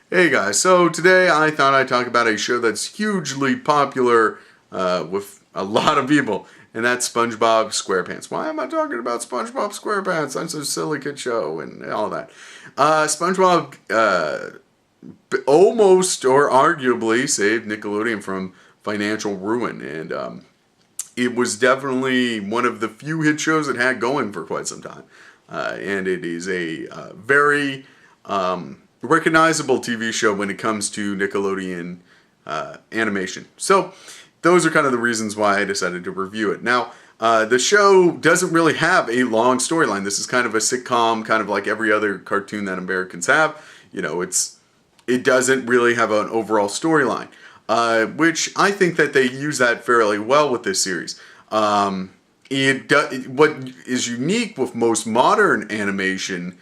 Hey guys, so today I thought I'd talk about a show that's hugely popular with a lot of people, and that's SpongeBob SquarePants. Why am I talking about SpongeBob SquarePants? That's a silly kid show and all that. SpongeBob almost or arguably saved Nickelodeon from financial ruin, and it was definitely one of the few hit shows it had going for quite some time. And it is a very recognizable TV show when it comes to Nickelodeon animation. So those are kind of the reasons why I decided to review it. Now, the show doesn't really have a long storyline. This is kind of a sitcom, kind of like every other cartoon that Americans have. You know, it doesn't really have an overall storyline, which I think that they use that fairly well with this series. What is unique with most modern animation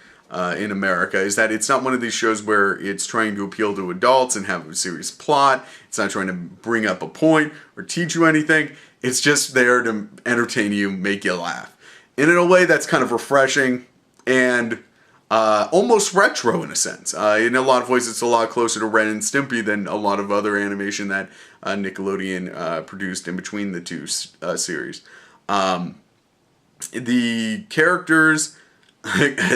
in America is that it's not one of these shows where it's trying to appeal to adults and have a serious plot. It's not trying to bring up a point or teach you anything. It's just there to entertain you, make you laugh. And in a way that's kind of refreshing and almost retro in a sense. In a lot of ways, it's a lot closer to Ren and Stimpy than a lot of other animation that Nickelodeon produced in between the two series. The characters,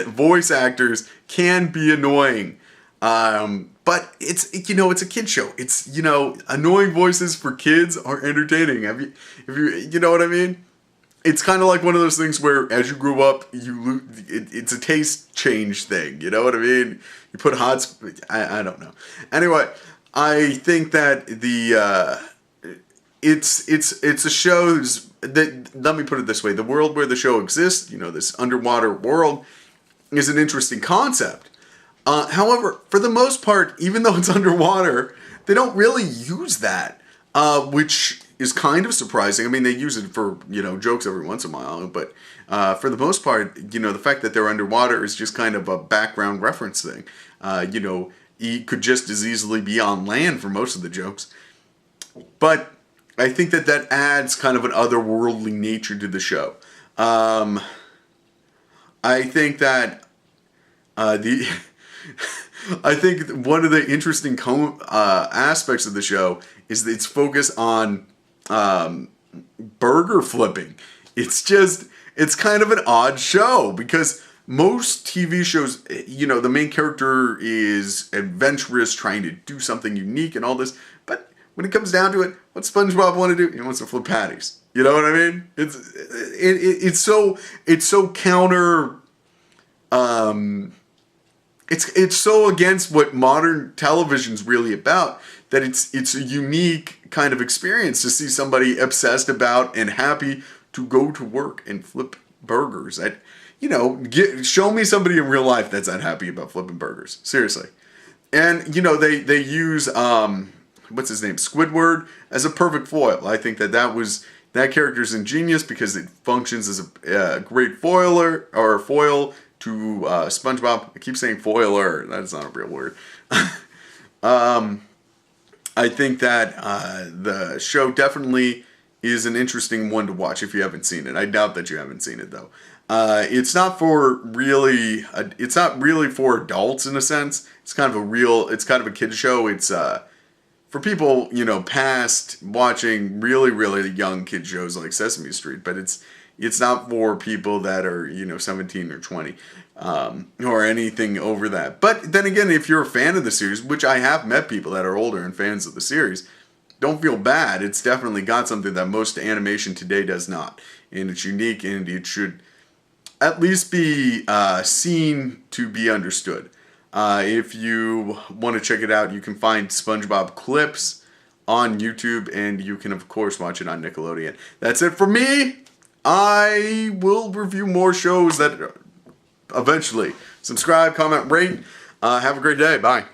voice actors can be annoying, but it's a kid show. It's annoying voices for kids are entertaining. If you know what I mean? It's kind of like one of those things where as you grew up, it's a taste change thing. You know what I mean? You put I don't know. Anyway, I think that it's a show that, let me put it this way, the world where the show exists, this underwater world, is an interesting concept. However, for the most part, even though it's underwater, they don't really use that, which is kind of surprising. I mean, they use it for, jokes every once in a while, but for the most part, the fact that they're underwater is just kind of a background reference thing. He could just as easily be on land for most of the jokes. But I think that adds kind of an otherworldly nature to the show. I think that I think one of the interesting aspects of the show is its focus on burger flipping. It's kind of an odd show because most TV shows, the main character is adventurous, trying to do something unique and all this, but when it comes down to it, what's SpongeBob want to do? He wants to flip patties. You know what I mean? It's so counter. It's so against what modern television's really about that it's a unique kind of experience to see somebody obsessed about and happy to go to work and flip burgers. Show me somebody in real life that's that happy about flipping burgers. Seriously. And they use what's his name, Squidward, as a perfect foil. I think that character's ingenious because it functions as a great foil to SpongeBob. I keep saying foiler. That's not a real word. I think that the show definitely is an interesting one to watch if you haven't seen it. I doubt that you haven't seen it though. It's not really for adults in a sense. It's kind of a kid show. It's for people, past watching really, really young kid shows like Sesame Street, but it's not for people that are, 17 or 20, or anything over that. But then again, if you're a fan of the series, which I have met people that are older and fans of the series, don't feel bad. It's definitely got something that most animation today does not. And it's unique, and it should at least be seen to be understood. If you want to check it out, you can find SpongeBob clips on YouTube, and you can, of course, watch it on Nickelodeon. That's it for me. I will review more shows that eventually. Subscribe, comment, rate. Have a great day. Bye.